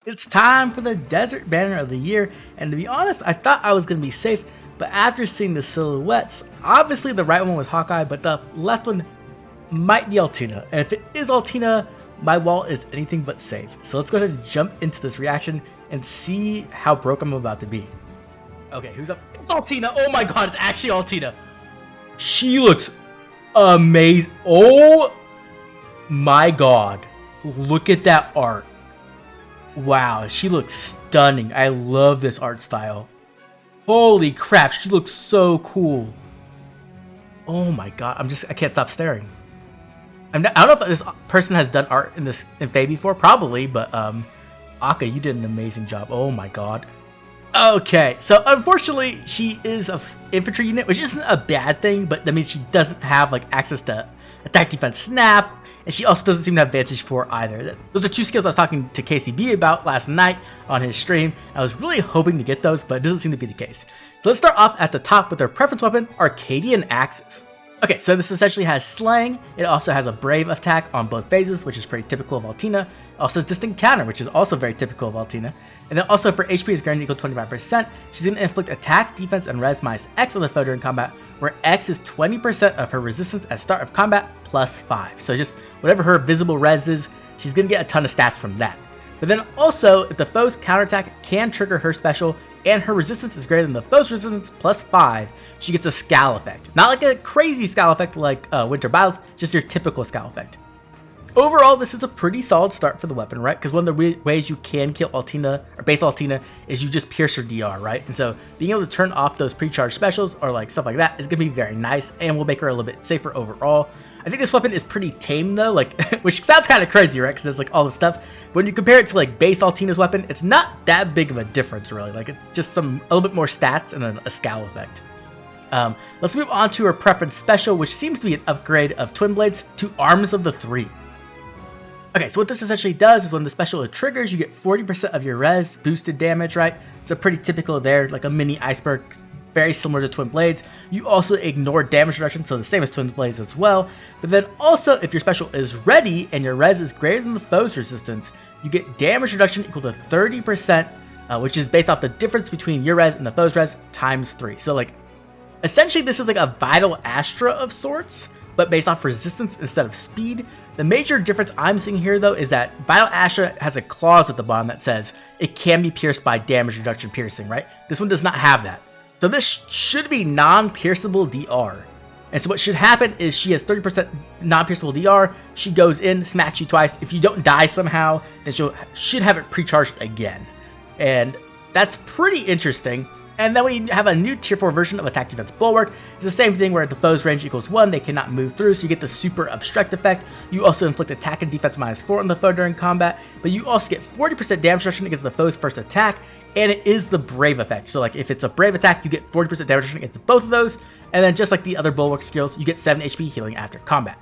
It's time for the Desert Banner of the Year, and to be honest, I thought I was going to be safe, but after seeing the silhouettes, obviously the right one was Hawkeye, but the left one might be Altina, and if it is Altina, my wallet is anything but safe. So let's go ahead and jump into this reaction and see how broke I'm about to be. Okay, who's up? It's Altina! Oh my god, it's actually Altina! She looks amazing. Oh my god, look at that art. Wow, she looks stunning. I love this art style. Holy crap, she looks so cool. Oh my god, I can't stop staring. I don't know if this person has done art in Fae before, probably, but Aka, you did an amazing job. Oh my god. Okay, so unfortunately, she is an infantry unit, which isn't a bad thing, but that means she doesn't have like access to attack, defense, snap, and she also doesn't seem to have Vantage 4 either. Those are two skills I was talking to KCB about last night on his stream. I was really hoping to get those, but it doesn't seem to be the case. So let's start off at the top with their preference weapon, Arcadian Axes. Okay, so this essentially has Slaying. It also has a Brave attack on both phases, which is pretty typical of Altina. It also has Distinct Counter, which is also very typical of Altina. And then also for HP is granted equal to 25%, she's going to inflict attack, defense, and res minus X on the foe during combat, where X is 20% of her resistance at start of combat plus 5. So just whatever her visible res is, she's going to get a ton of stats from that. But then also, if the foe's counterattack can trigger her special, and her resistance is greater than the foe's resistance plus 5, she gets a scowl effect. Not like a crazy scowl effect like Winter Battle, just your typical scowl effect. Overall, this is a pretty solid start for the weapon, right? Because one of the ways you can kill Altina, or base Altina, is you just pierce her DR, right? And so being able to turn off those pre-charged specials or like stuff like that is going to be very nice and will make her a little bit safer overall. I think this weapon is pretty tame though, like, which sounds kind of crazy, right? Because there's like all this stuff. But when you compare it to like base Altina's weapon, it's not that big of a difference really. Like it's just a little bit more stats and a scowl effect. Let's move on to her preference special, which seems to be an upgrade of Twin Blades to Arms of the Three. Okay, so what this essentially does is when the special triggers, you get 40% of your res boosted damage, right? So pretty typical there, like a mini iceberg, very similar to Twin Blades. You also ignore damage reduction, so the same as Twin Blades as well. But then also, if your special is ready and your res is greater than the foe's resistance, you get damage reduction equal to 30%, which is based off the difference between your res and the foe's res times 3. So like, essentially this is like a Vital Astra of sorts, but based off resistance instead of speed. The major difference I'm seeing here though is that Vital Astra has a clause at the bottom that says it can be pierced by damage reduction piercing, right? This one does not have that. So this should be non-pierceable DR. And so what should happen is she has 30% non-pierceable DR, she goes in, smacks you twice. If you don't die somehow, then she should have it pre-charged again. And that's pretty interesting. And then we have a new tier 4 version of Attack Defense Bulwark. It's the same thing where the foe's range equals 1, they cannot move through, so you get the super obstruct effect. You also inflict attack and defense minus 4 on the foe during combat, but you also get 40% damage reduction against the foe's first attack, and it is the Brave effect. So like if it's a Brave attack, you get 40% damage reduction against both of those, and then just like the other Bulwark skills, you get 7 HP healing after combat.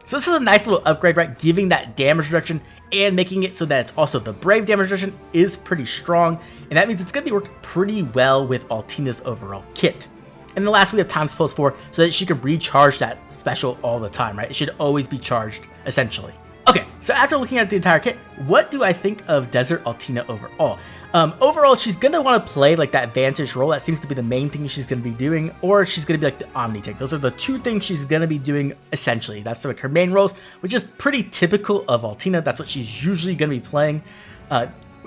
So this is a nice little upgrade, right? Giving that damage reduction and making it so that it's also the Brave damage reduction is pretty strong, and that means it's going to be working pretty well with Altina's overall kit. And then last we have Times Pulse 4 so that she can recharge that special all the time, right? It should always be charged, essentially. Okay, so after looking at the entire kit, what do I think of Desert Altina overall? Overall, she's going to want to play like that Vantage role. That seems to be the main thing she's going to be doing, or she's going to be like the Omni tank. Those are the two things she's going to be doing essentially. That's like her main roles, which is pretty typical of Altina. That's what she's usually going to be playing.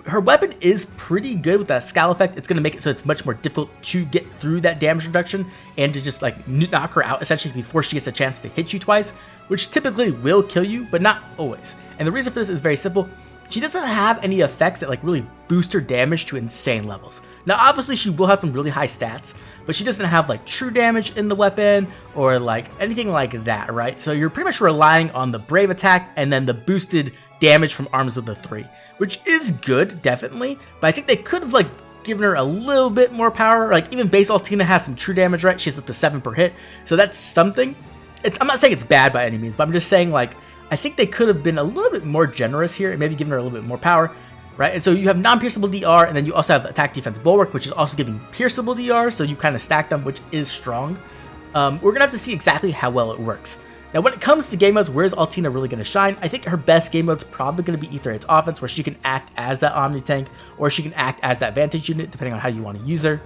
Her weapon is pretty good with that scowl effect. It's going to make it so it's much more difficult to get through that damage reduction and to just like knock her out essentially before she gets a chance to hit you twice, which typically will kill you, but not always. And the reason for this is very simple. She doesn't have any effects that like really boost her damage to insane levels. Now obviously she will have some really high stats, but she doesn't have like true damage in the weapon or like anything like that, right? So you're pretty much relying on the Brave attack and then the boosted damage from Arms of the Three, which is good, definitely, but I think they could have like given her a little bit more power. Like even base Altina has some true damage, right? She's up to 7 per hit, so that's something. I'm not saying it's bad by any means, but I'm just saying like I think they could have been a little bit more generous here and maybe given her a little bit more power, right? And so you have non-pierceable DR, and then you also have Attack Defense Bulwark, which is also giving pierceable DR, so you kind of stack them, which is strong. We're gonna have to see exactly how well it works. Now, when it comes to game modes, where is Altina really going to shine? I think her best game mode is probably going to be Aether Raid's offense, where she can act as that Omni tank, or she can act as that Vantage unit, depending on how you want to use her.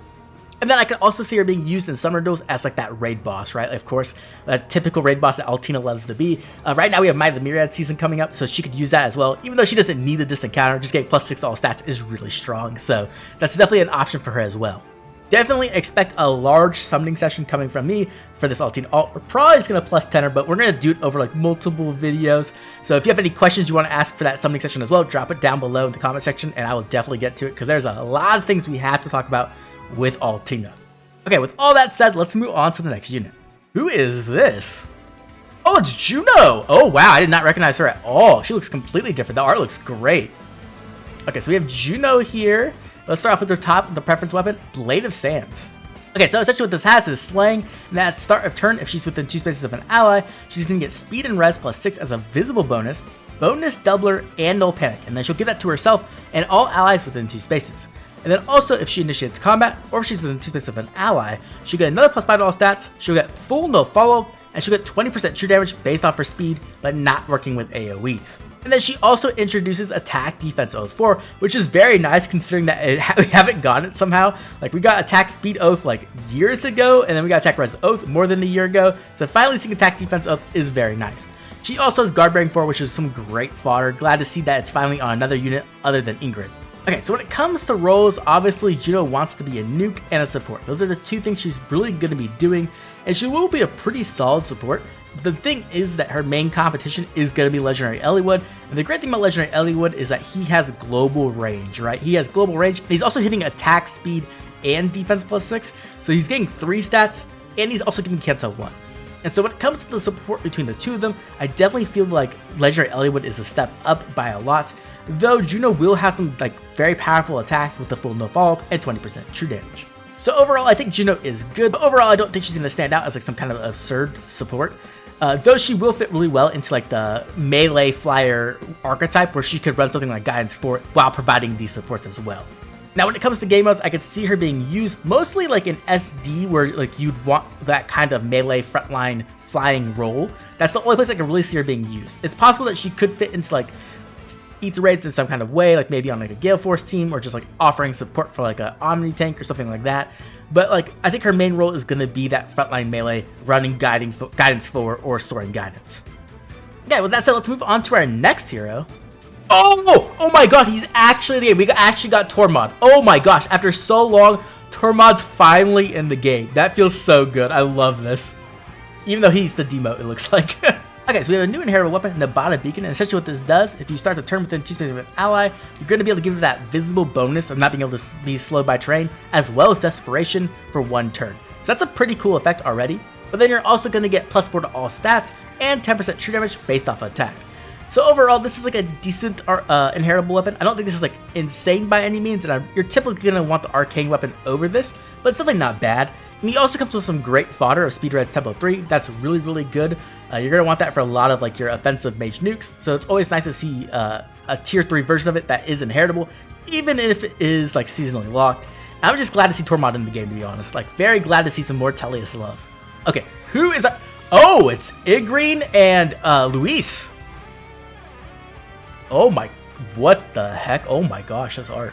And then I can also see her being used in summoner duels as like that raid boss, right? Of course, a typical raid boss that Altina loves to be. Right now we have Might of the Myriad season coming up, so she could use that as well. Even though she doesn't need the distant counter, just getting +6 to all stats is really strong. So that's definitely an option for her as well. Definitely expect a large summoning session coming from me for this Altina alt. We're probably just going to +10 her, but we're going to do it over like multiple videos. So if you have any questions you want to ask for that summoning session as well, drop it down below in the comment section and I will definitely get to it because there's a lot of things we have to talk about with Altina. Okay, with all that said, let's move on to the next unit. Who is this? Oh, it's Juno! Oh, wow, I did not recognize her at all. She looks completely different. The art looks great. Okay, so we have Juno here. Let's start off with her top, the preference weapon, Blade of Sands. Okay, so essentially what this has is slaying, and at start of turn, if she's within 2 spaces of an ally, she's going to get speed and res +6 as a visible bonus doubler, and null panic, and then she'll give that to herself and all allies within 2 spaces. And then also, if she initiates combat, or if she's within 2 spaces of an ally, she'll get another +5 to all stats, she'll get full no follow-up, and she'll get 20% true damage based off her speed, but not working with AoEs. And then she also introduces Attack Defense Oath 4, which is very nice considering that we haven't gotten it somehow. Like, we got Attack Speed Oath like years ago, and then we got Attack Res Oath more than a year ago, so finally seeing Attack Defense Oath is very nice. She also has Guard Bearing 4, which is some great fodder. Glad to see that it's finally on another unit other than Igrene. Okay, so when it comes to roles, obviously Juno wants to be a nuke and a support. Those are the 2 things she's really going to be doing, and she will be a pretty solid support. The thing is that her main competition is going to be Legendary Eliwood, and the great thing about Legendary Eliwood is that he has global range, right? He has global range, and he's also hitting attack speed and defense +6, so he's getting 3 stats, and he's also getting Kento 1. And so when it comes to the support between the 2 of them, I definitely feel like Legendary Eliwood is a step up by a lot, though Juno will have some like very powerful attacks with the full no follow-up and 20% true damage. So overall, I think Juno is good, but overall, I don't think she's going to stand out as like some kind of absurd support. Though she will fit really well into like the melee flyer archetype where she could run something like Guidance 4 while providing these supports as well. Now, when it comes to game modes, I could see her being used mostly like in SD where like you'd want that kind of melee frontline flying role. That's the only place I can really see her being used. It's possible that she could fit into like Aether Raids in some kind of way, like maybe on like a Gale Force team or just like offering support for like a Omni tank or something like that. But like I think her main role is going to be that frontline melee running Guidance 4 or Soaring Guidance. Okay, with that said, let's move on to our next hero. Oh my god, he's actually in the game. We actually got Tormod. Oh my gosh, after so long, Tormod's finally in the game. That feels so good. I love this. Even though he's the demote, it looks like. Okay, so we have a new inheritable weapon, Nabata Beacon, and essentially what this does, if you start the turn within 2 spaces of an ally, you're going to be able to give it that visible bonus of not being able to be slowed by terrain, as well as Desperation for 1 turn. So that's a pretty cool effect already, but then you're also going to get +4 to all stats, and 10% true damage based off attack. So overall, this is like a decent inheritable weapon. I don't think this is like insane by any means, and you're typically going to want the arcane weapon over this, but it's definitely not bad. And he also comes with some great fodder of Speed Red's Tempo 3. That's really, really good. You're going to want that for a lot of like your offensive mage nukes. So it's always nice to see a tier 3 version of it that is inheritable, even if it is like seasonally locked. I'm just glad to see Tormod in the game, to be honest. Like, very glad to see some more Tellius love. Okay, who is our... Oh, it's Igrene and Luis. Oh my... What the heck? Oh my gosh, that's art.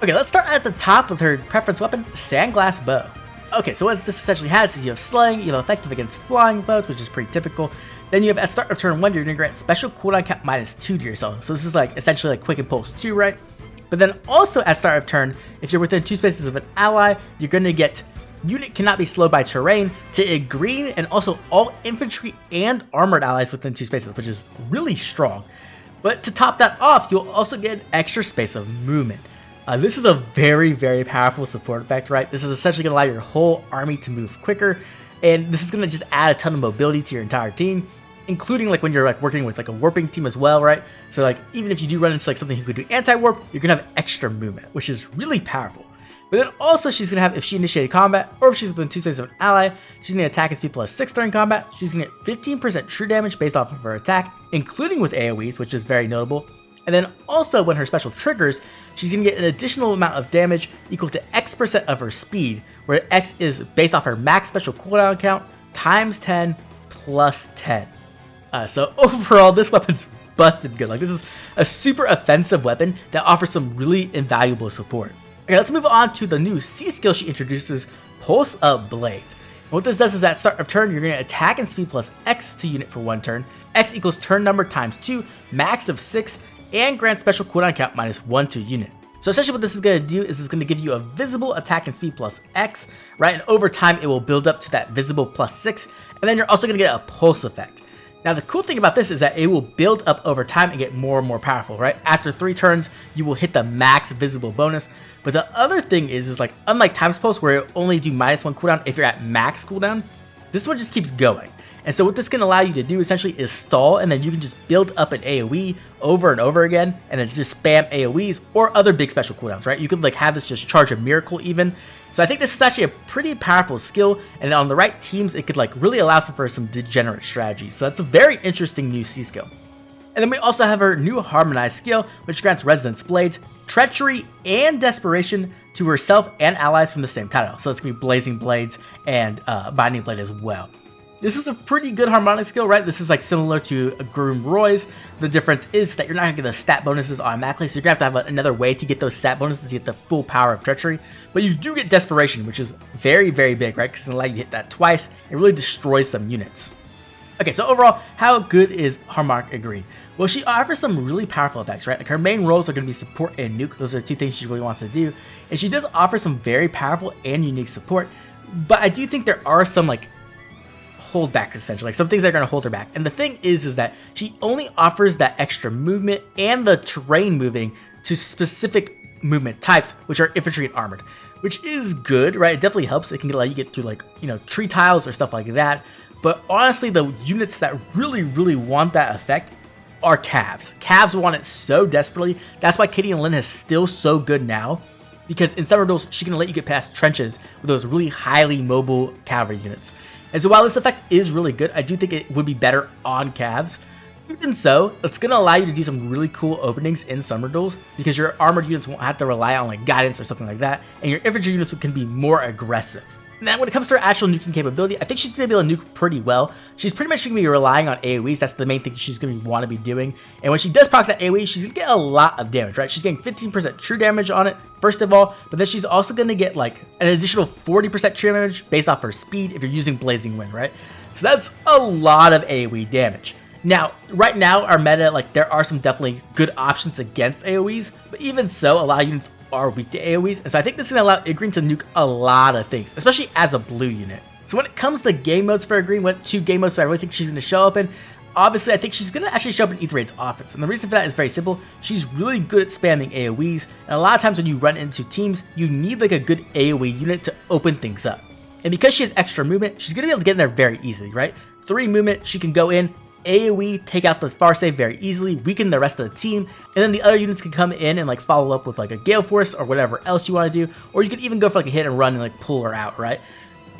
Okay, let's start at the top with her preference weapon, Sandglass Bow. Okay, so what this essentially has is you have slaying, you have effective against flying foes, which is pretty typical. Then you have at start of turn 1, you're going to grant special cooldown cap -2 to yourself. So this is like essentially like Quick Impulse 2, right? But then also at start of turn, if you're within 2 spaces of an ally, you're going to get unit cannot be slowed by terrain to Igrene and also all infantry and armored allies within 2 spaces, which is really strong. But to top that off, you'll also get extra space of movement. This is a very, very powerful support effect, right? This is essentially going to allow your whole army to move quicker, and this is going to just add a ton of mobility to your entire team, including like when you're like working with like a warping team as well, right? So like even if you do run into like something who could do anti-warp, you're going to have extra movement, which is really powerful. But then also she's going to have, if she initiated combat, or if she's within 2 spaces of an ally, she's going to attack and speed +6 during combat. She's going to get 15% true damage based off of her attack, including with AoEs, which is very notable. And then also when her special triggers, she's going to get an additional amount of damage equal to X% of her speed, where X is based off her max special cooldown count times 10 plus 10. So overall, this weapon's busted good. Like, this is a super offensive weapon that offers some really invaluable support. Okay, let's move on to the new C skill she introduces, Pulse Up Blades. And what this does is at start of turn, you're going to attack and speed plus X to unit for 1 turn. X equals turn number times 2, max of 6, and grant special cooldown count -1 to unit. So essentially what this is going to do is it's going to give you a visible attack and speed plus X, right? And over time, it will build up to that visible plus 6. And then you're also going to get a pulse effect. Now, the cool thing about this is that it will build up over time and get more and more powerful, right? After 3 turns, you will hit the max visible bonus. But the other thing is like, unlike Time's Pulse, where it only do -1 cooldown if you're at max cooldown, this one just keeps going. And so what this can allow you to do essentially is stall, and then you can just build up an AoE over and over again, and then just spam AoEs or other big special cooldowns, right? You could like have this just charge a miracle even. So I think this is actually a pretty powerful skill, and on the right teams, it could like really allow for some degenerate strategies. So that's a very interesting new C skill. And then we also have her new Harmonized skill, which grants Resonance Blades, Treachery, and Desperation to herself and allies from the same title. So it's going to be Blazing Blades and Binding Blade as well. This is a pretty good harmonic skill, right? This is like similar to Groom Roy's. The difference is that you're not going to get the stat bonuses automatically, so you're going to have another way to get those stat bonuses to get the full power of Treachery. But you do get Desperation, which is very, very big, right? Because it's going to allow you to hit that twice. It really destroys some units. Okay, so overall, how good is Harmonic Igrene? Well, she offers some really powerful effects, right? Like her main roles are going to be support and nuke. Those are 2 things she really wants to do. And she does offer some very powerful and unique support. But I do think there are some like holdbacks essentially, like some things that are going to hold her back. And the thing is that she only offers that extra movement and the terrain moving to specific movement types, which are infantry and armored, which is good, right? It definitely helps. It can allow you to get through like, you know, tree tiles or stuff like that. But honestly, the units that really want that effect are Cavs. Cavs want it so desperately. That's why Katie and Lynn is still so good now, because in summer duels, she can let you get past trenches with those really highly mobile cavalry units. And so while this effect is really good, I do think it would be better on Cavs. Even so, it's going to allow you to do some really cool openings in summer duels, because your armored units won't have to rely on like guidance or something like that, and your infantry units can be more aggressive. Now, when it comes to her actual nuking capability, I think she's going to be able to nuke pretty well. She's pretty much going to be relying on AoEs. That's the main thing she's going to want to be doing. And when she does proc that AoE, she's going to get a lot of damage, right? She's getting 15% true damage on it, first of all. But then she's also going to get like an additional 40% true damage based off her speed if you're using Blazing Wind, right? So that's a lot of AoE damage. Now, right now, our meta, like there are some definitely good options against AoEs. But even so, a lot of units are weak to AoEs, and so I think this is going to allow Igrene to nuke a lot of things, especially as a blue unit. So when it comes to game modes for Igrene, what 2 game modes so I really think she's going to show up in? Obviously, I think she's going to actually show up in Aether Raid's offense, and the reason for that is very simple. She's really good at spamming AoEs, and a lot of times when you run into teams, you need like a good AoE unit to open things up. And because she has extra movement, she's going to be able to get in there very easily, right? 3 movement, she can go in, AoE, take out the far save very easily, weaken the rest of the team, and then the other units can come in and like follow up with like a Gale Force or whatever else you want to do, or you could even go for like a hit and run and like pull her out, right?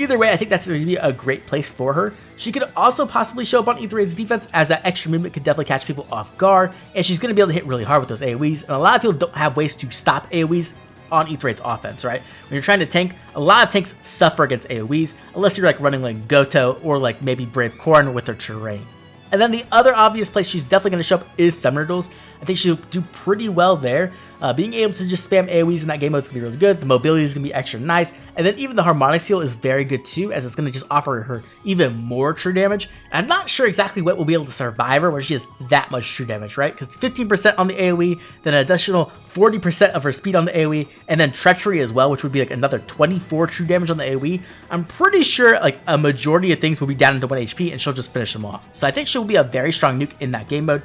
Either way, I think that's going to be a great place for her. She could also possibly show up on Aether Raid's defense, as that extra movement could definitely catch people off guard, and she's going to be able to hit really hard with those AoEs, and a lot of people don't have ways to stop AoEs on Aether Raid's offense, right? When you're trying to tank, a lot of tanks suffer against AoEs, unless you're like running like Goto or like maybe Brave Corn with her terrain. And then the other obvious place she's definitely going to show up is Summoner Duels. I think she'll do pretty well there. Being able to just spam AoEs in that game mode is going to be really good. The mobility is going to be extra nice. And then even the Harmonic Seal is very good too, as it's going to just offer her even more true damage. And I'm not sure exactly what will be able to survive her when she has that much true damage, right? Because 15% on the AoE, then an additional 40% of her speed on the AoE, and then Treachery as well, which would be like another 24 true damage on the AoE. I'm pretty sure like a majority of things will be down into 1 HP, and she'll just finish them off. So I think she'll be a very strong nuke in that game mode.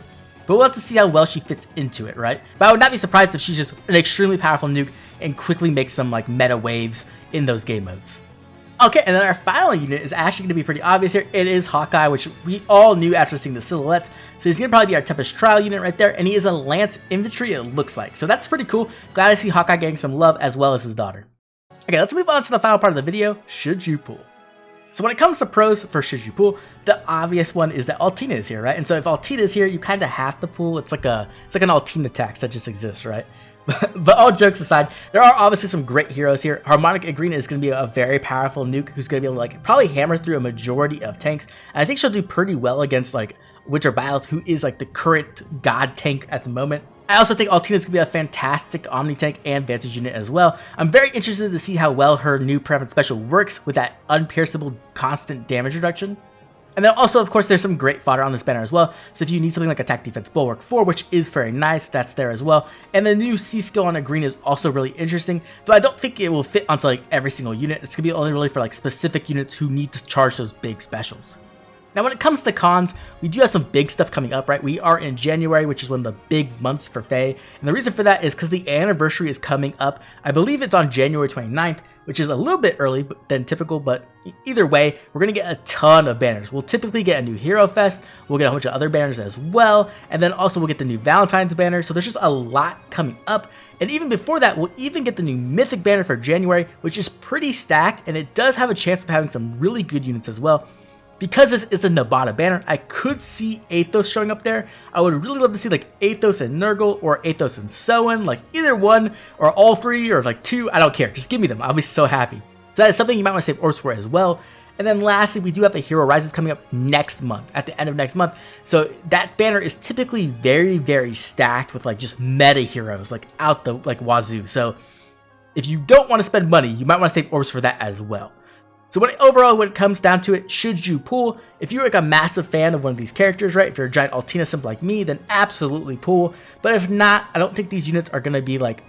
But we'll have to see how well she fits into it, right? But I would not be surprised if she's just an extremely powerful nuke and quickly makes some like meta waves in those game modes. Okay, and then our final unit is actually going to be pretty obvious here. It is Hawkeye, which we all knew after seeing the silhouettes. So he's going to probably be our Tempest Trial unit right there, and he is a Lance Infantry, it looks like. So that's pretty cool. Glad to see Hawkeye getting some love as well as his daughter. Okay, let's move on to the final part of the video. Should you pull? So when it comes to pros for should you pull, the obvious one is that Altina is here, right? And so if Altina is here, you kind of have to pull. It's like an Altina tax that just exists, right? But all jokes aside, there are obviously some great heroes here. Harmonic Igrene is going to be a very powerful nuke who's going to be able to like probably hammer through a majority of tanks. And I think she'll do pretty well against like Winter Byleth, who is like the current god tank at the moment. I also think Altina is going to be a fantastic Omni tank and Vantage unit as well. I'm very interested to see how well her new preference special works with that unpierceable constant damage reduction. And then also, of course, there's some great fodder on this banner as well. So if you need something like Attack Defense Bulwark 4, which is very nice, that's there as well. And the new C skill on Igrene is also really interesting, though I don't think it will fit onto like every single unit. It's going to be only really for like specific units who need to charge those big specials. Now, when it comes to cons, we do have some big stuff coming up, right? We are in January, which is one of the big months for Fae. And the reason for that is because the anniversary is coming up. I believe it's on January 29th, which is a little bit early than typical, but either way, we're going to get a ton of banners. We'll typically get a new Hero Fest. We'll get a bunch of other banners as well. And then also we'll get the new Valentine's banner. So there's just a lot coming up. And even before that, we'll even get the new Mythic banner for January, which is pretty stacked. And it does have a chance of having some really good units as well. Because this is a Nabata banner, I could see Athos showing up there. I would really love to see like Athos and Nurgle or Athos and Soen, like either one or all three or like two. I don't care. Just give me them. I'll be so happy. So that is something you might want to save orbs for as well. And then lastly, we do have the Hero Rises coming up next month, at the end of next month. So that banner is typically very, very stacked with like just meta heroes like out the like wazoo. So if you don't want to spend money, you might want to save orbs for that as well. So overall, when it comes down to it, should you pull? If you're like a massive fan of one of these characters, right? If you're a giant Altina simp like me, then absolutely pull. But if not, I don't think these units are going to be like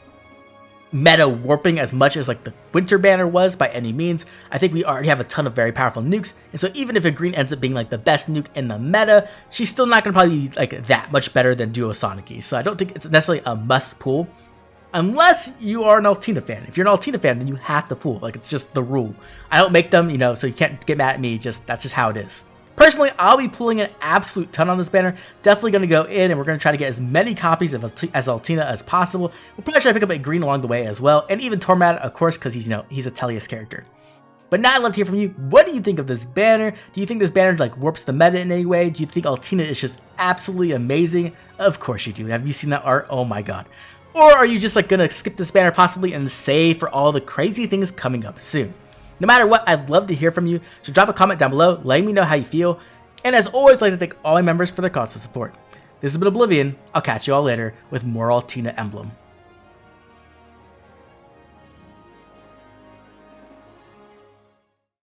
meta warping as much as like the Winter banner was by any means. I think we already have a ton of very powerful nukes. And so even if Igrene ends up being like the best nuke in the meta, she's still not going to probably be like that much better than Duo Sonic. So I don't think it's necessarily a must pull. Unless you are an Altina fan. If you're an Altina fan, then you have to pull. Like, it's just the rule. I don't make them, so you can't get mad at me. That's just how it is. Personally, I'll be pulling an absolute ton on this banner. Definitely going to go in, and we're going to try to get as many copies as Altina as possible. We'll probably try to pick up Igrene along the way as well. And even Tormod, of course, because he's a Tellius character. But now I'd love to hear from you. What do you think of this banner? Do you think this banner like warps the meta in any way? Do you think Altina is just absolutely amazing? Of course you do. Have you seen that art? Oh my god. Or are you just like gonna skip this banner possibly and save for all the crazy things coming up soon? No matter what, I'd love to hear from you, so drop a comment down below, letting me know how you feel. And as always, I'd like to thank all my members for their constant support. This has been Oblivion. I'll catch you all later with more Altina Emblem.